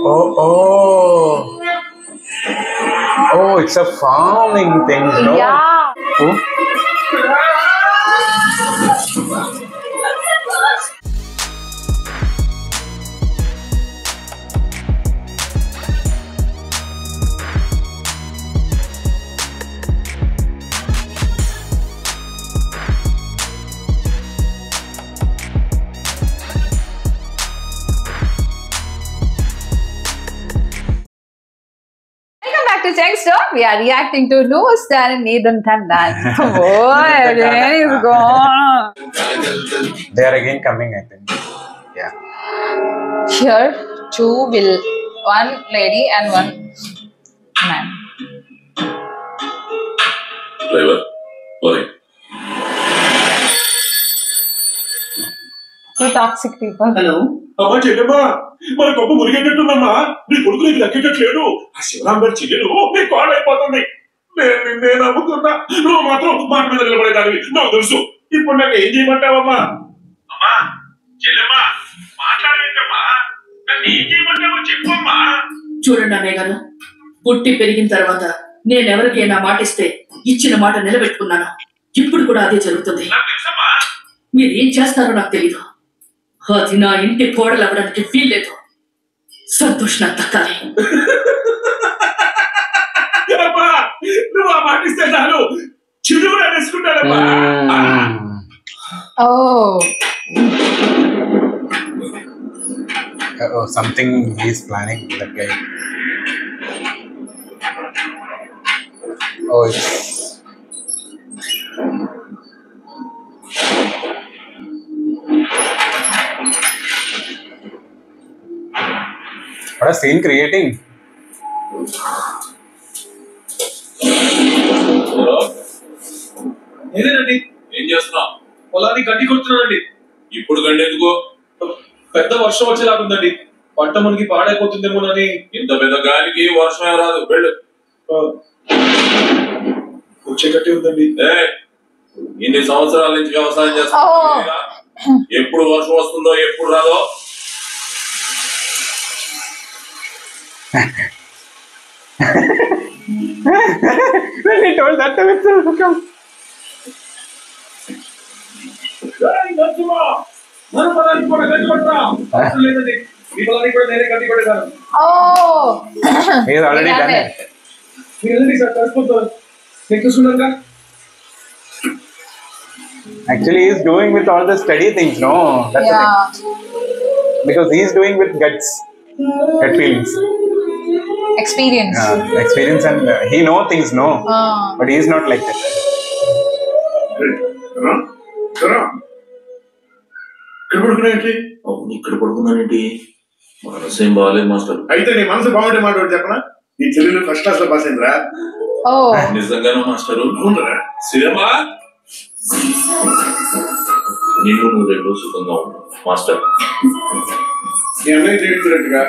Oh. Oh, it's a farming thing, no? Yeah. Oh. To Check Store, we are reacting to No Star and Nathan Tandon. Oh, again is gone. They are again coming, I think. Yeah. Here, one lady and one man. Driver, sorry. Two toxic people. Hello. అమ్మా చెల్లెమ్మా మన గొప్ప మురిగేటట్టున్నమ్మా నీ కొడుకు నీకు దక్కేటట్లేడు ఆ శివరాం గారి చెల్లెలు నీ కోడైపోతుంది నేను నమ్ముకున్నా నువ్వు మాత్రం మాట మీద నిలబడేదానివి నాకు తెలుసు ఇప్పుడు నన్ను ఏం చేయమంటావమ్మా అమ్మా చెల్లెమ్మా మాట్లాడేటమ్మా నన్ను ఏం చేయమంటావో చెప్పమ్మా. చూడండి అన్నయ్య గారు, పుట్టి పెరిగిన తర్వాత నేనెవరికి నా మాట ఇస్తే ఇచ్చిన మాట నిలబెట్టుకున్నాను. ఇప్పుడు కూడా అదే జరుగుతుంది. మీరేం చేస్తారో నాకు తెలీదు. అది నా ఇంటి కోడలు అవ్వడానికి వీల్లేదు. సంతోష్ నాకు దక్కాలి. నువ్వు ఆ మాట ఇస్తే చాలు చిరువు అనేసుకుంటానమ్మా. Oh, something he's planning, that guy. Oh, it's... What a scene creating. ఏదేనండి ఏం చేస్తున్నావు? పొలాన్ని గడ్డి కొడుతున్నానండి. ఇప్పుడు గడ్డి ఎందుకు? పెద్ద వర్షం వచ్చేలాగుందండి. పంట మనకి పాడైపోతుందేమోనని. ఇంత పెద్ద గాలికి వర్షం రాదు. వెళ్ళు. వచ్చేటట్టే ఉందండి. ఇన్ని సంవత్సరాల నుంచి వ్యవసాయం చేస్తా. ఎప్పుడు వర్షం వస్తుందో ఎప్పుడు రాదో. When he told that time itself, come. Oh, he has already done it. Actually, he is doing with all the steady things, no? That's the thing. Because he is doing with gut feelings. Experience. Experience, and he know things, no? But he is not like that. ఇక్కడ పడుకున్నానండి. మనసేం బాగాలేదు master. అయితే నీ మనసు బాగుంటే మాట చెప్పనా? నీ చెల్లెలు ఫస్ట్ క్లాస్ లో పాస్ అయిందిరా. నిజంగానూ మాస్టరు? అవునరా. సినిమా నీకు నువ్వు రెండు సుఖంగా ఉన్నావు మాస్టర్. నీ అన్నయ్య జీవించినట్టుగా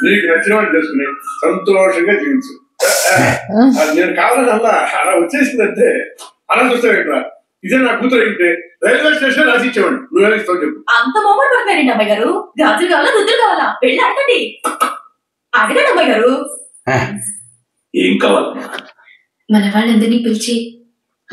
నీకు నచ్చిన వాడు చేసుకుని సంతోషంగా జీవించు. నేను కావాలని అలా అలా వచ్చేసిందంటే అలా చూస్తావేట్రా. ఇదే నా కూతురు అయితే రైల్వే స్టేషన్ రాసి ఇచ్చేవాడు. నువ్వేమి ఇస్తావు చెప్పు. అంత మొమ్మడి పడతారండి అమ్మాయి గారు. గాజులు కావాలా రుద్దులు కావాలా? వెళ్ళి అడగండి. అడగండి అమ్మాయి గారు. ఏం కావాలి? మన వాళ్ళందరినీ పిలిచి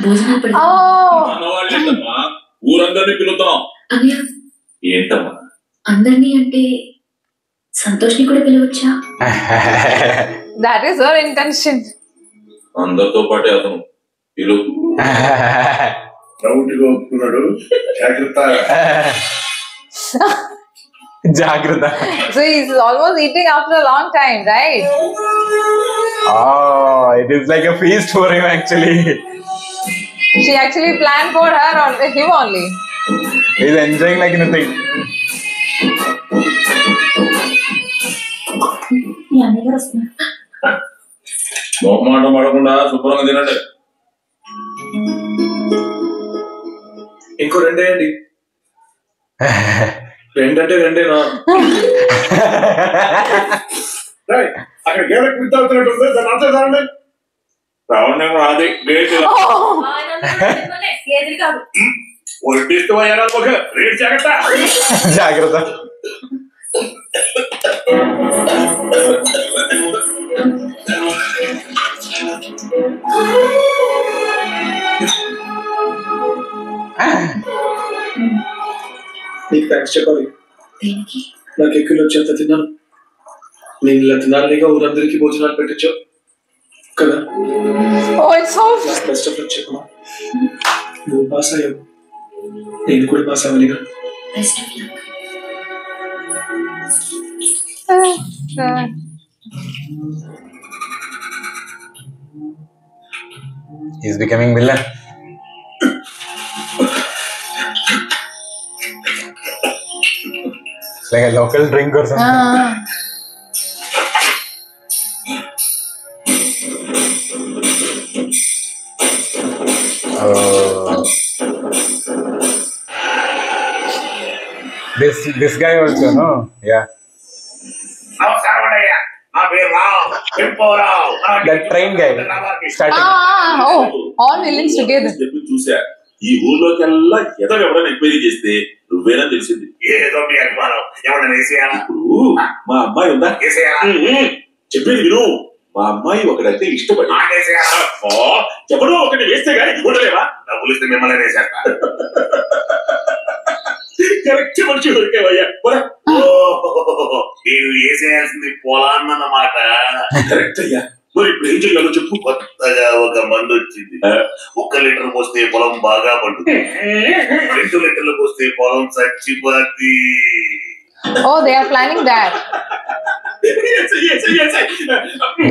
భోజనాలు పెడతాం. ఊరందరినీ పిలుద్దాం. అన్నయ్య ఏంటమ్మా? అందరినీ అంటే సంతోష్ని కూడా పిలవచ్చా? That is her intention. అందరితో పాటే అతను పిలు. రౌండ్గా ఒప్పుకున్నాడు. జాగ్రత్త. Jagrata. So he's almost eating after a long time, right? Oh, it is like a feast for him actually. She actually planned for her or him only. He's enjoying like nothing. మొహమాట పడకుండా శుభ్రంగా తినండి. ఇంకో రెండే అండి. రెండంటే రెండేనా? అక్కడ గేదెకు విద్య అవుతున్నట్టుంది. దాని అర్థం రావండి. రావండి అది వడ్డిస్తూ అయ్యారా? ఒక రేట్ జాగ్రత్త. జాగ్రత్త. థ్యాంక్స్ చెప్పాలి. దేనికి? నాకు ఎక్కువ వచ్చేంత తిన్నాను. నేను ఇలా తినాలిగా ఊరందరికీ భోజనాలు పెట్టించావు కదా. Oh, it's so. Best of luck చెప్పమా. నువ్వు పాస్ అయ్యావు, నేను కూడా పాస్ అవ్వనిగా. Best of luck. He's becoming villain. It's like a local drink or something. This guy also, no? Yeah. That train guy. Starting. Oh, all villains together. చూసా ఈ ఊర్లోకెల్లా ఎదో ఎవరైనా ఎంక్వైరీ చేస్తే నువ్వేనా తెలిసింది. ఏదో మీ అభిమానం ఎవరైనా వేసేయాలా? మా అమ్మాయి ఉందా? చెప్పేది విను. మా అమ్మాయి ఒకడంటే ఇష్టపడి ఎవడో ఒకటి వేస్తే గానీ ఉండలేవా? డబ్బులు ఇస్తే మిమ్మల్ని వేసేస్తా. కరెక్ట్ మనిషి దొరికేవయ్యా. నేను వేసేయాల్సింది పొలాన్నమాట. కరెక్ట్ అయ్యా. మరి ఇప్పుడు ఏం చేయాలో చెప్పు. కొత్తగా ఒక మందు వచ్చింది. 1 లీటర్ పోస్తే పొలం బాగా పండుతుంది, 2 లీటర్లు పోస్తే పొలం చచ్చిపోద్ది. Oh, they are planning that.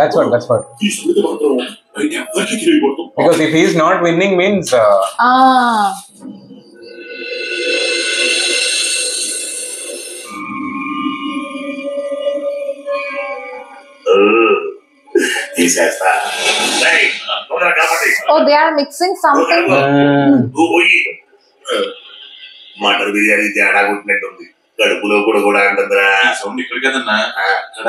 That's what. Because if he is not winning means oh, they are mixing something. Mutton biryani తేడా కొట్టినట్టుంది. కడుపులో కూడా అంటుందిరా. సౌండ్ ఇక్కడ కదన్నా, అక్కడ.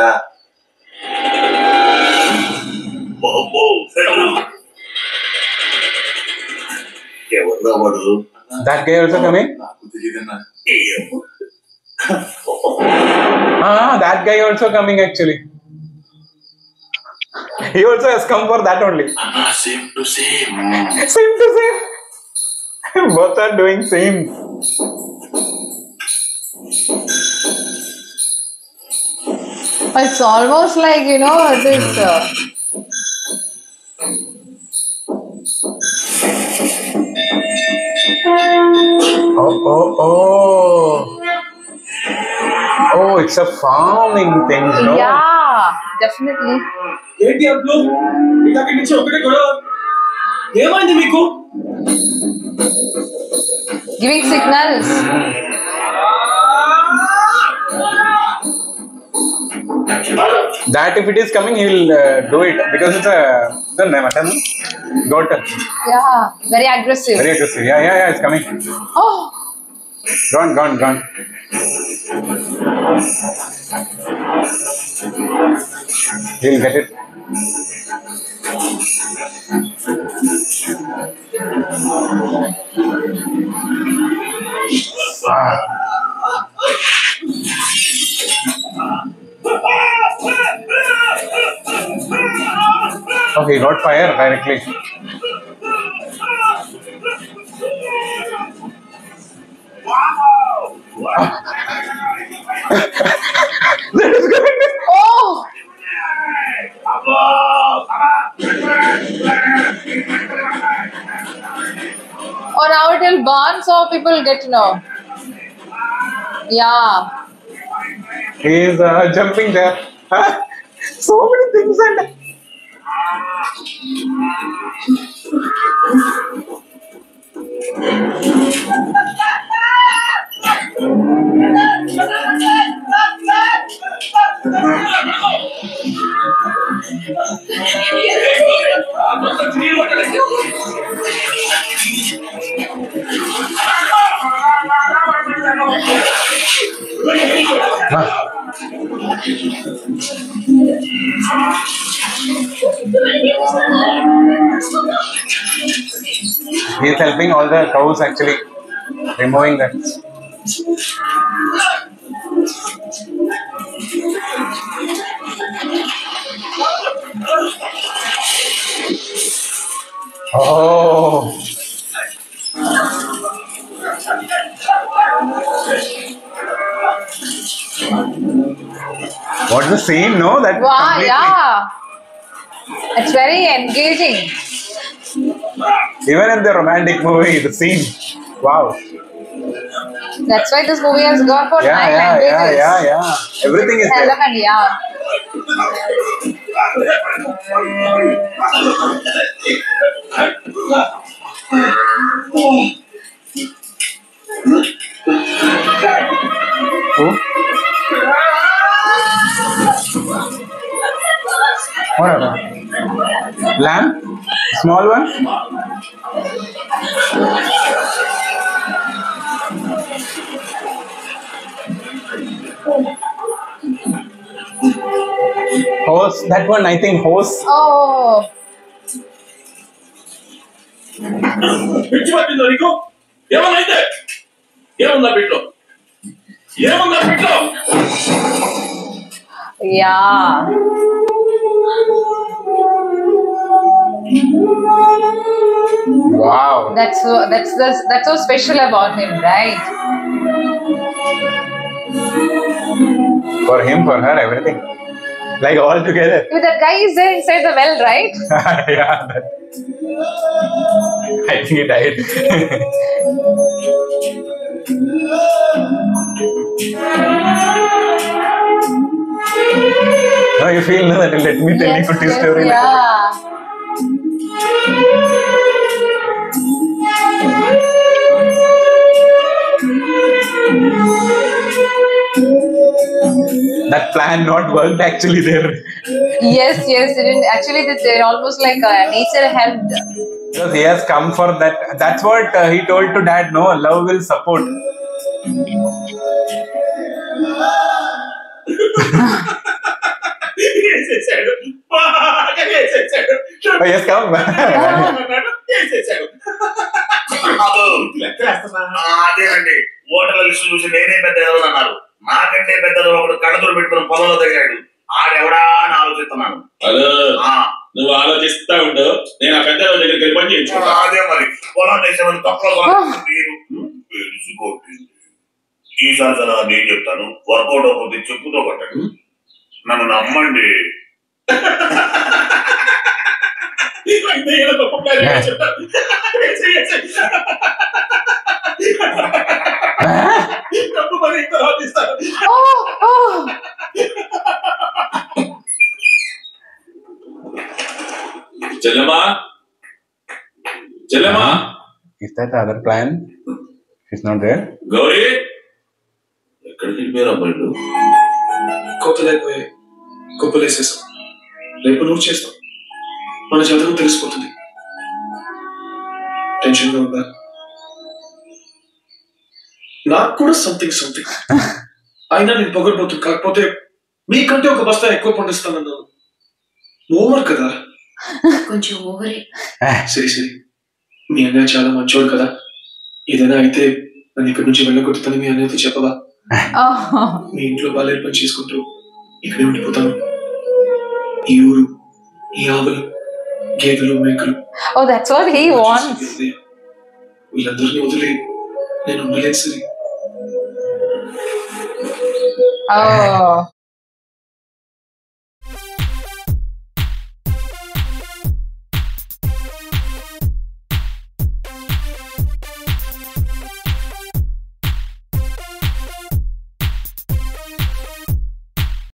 ఎవరు వాడు? that guy also coming? నాకు తెలియదన్నా. That guy also coming actually. He also has come for that only. Same to same. Same to same. Both are doing same. It's almost like, you know, this. Oh, it's a farming thing, no? Yeah, definitely. ఏంటి అప్పుడు ఇక్కడి నుంచి ఒకటే గొడవ? ఏమైంది మీకు? Giving signals. That if it is coming, he will do it because it's a mutton goat. Yeah, very aggressive. Very aggressive. Yeah, it's coming. Oh, Gone. He'll get it. Oh, he got fire directly. That is good. oh. Oh, now it will burn, so people will get to know. Yeah. He is jumping there. So many things and. He is helping all the cows actually, removing that. Oh. What's the scene? No, that Wow, completely. yeah. It's very engaging. Even in the romantic movie, the scene. Wow. That's why this movie has gone for 9 languages. Yeah. Everything is there. Element, yeah. Who? What happened? Lamb? Small one? Horse? That one, I think horse. Oh, పిచ్చి పట్టిందో నీకు ఏమన్నైతే ఏముందా బిడ్డలో ఏముందా బిడ్డలో yeah. Wow. That's so special about him, right? For him, for her, everything. Like all together. That guy is there inside the well, right? Yeah. I think he died. No, you feel no, that let me tell you a good story. Yeah. That plan not worked actually there. Yes, it didn't. Actually, they're almost like nature helped. Because he has come for that. That's what he told to dad. No, love will support. వేసేసాడు బాగా వేసేసాడు Oh, yes, come. వేసేసాడు అదేనండి ఓటర్ల list చూసి నేనే పెద్ద ఎవరు అన్నారు నాకంటే పెద్దలు ఒకడు కళ్ళతోడు పెట్టుకుని పొలంలో తగిలాడు ఆడెవడా అని ఆలోచిస్తున్నాను హలో నువ్వు ఆలోచిస్తా ఉండు నేను ఆ పెద్ద దగ్గరికి వెళ్ళి పని చేయించు అదే మరి పొలం వేసేవాళ్ళు తక్కువ తెలుసుకోండి ఈసారి సలహా నేను చెప్తాను వర్కౌట్ అవుతుంది చెప్పుతో కొట్టండి నన్ను నమ్మండి Oh. చెల్లెమ్మా చెల్లెమ్మా Is that the other plan? She's not there. Gauri ఎక్కడికి వెళ్ళిపోయారు అబ్బాయిలు కోతలైపోయాయి గొప్పలేసేసాం రేపు నువ్వు చేస్తాం మన జాతకం తెలిసిపోతుంది టెన్షన్గా ఉందా నాకు కూడా సంథింగ్ అయినా నేను పొగడబోతుంది కాకపోతే మీకంటే ఒక బస్తా ఎక్కువ పండిస్తానన్నాను ఓవర్ కదా కొంచెం ఓవరే సరే మీ అన్నయ్య చాలా మంచోడు కదా ఏదైనా అయితే నన్ను ఇక్కడి నుంచి వెళ్ళగొట్టుతాను మీ అన్నయ్యతో చెప్పవా మీ ఇంట్లో బాగా పని చేసుకుంటూ ఇక్కడే ఉండిపోతాను ఈ ఊరు ఈ ఆవులు గేదెలు మేకలు Oh, that's what he wants. వీళ్ళందరినీ వదిలి నేను ఉండలేదు సరే Oh.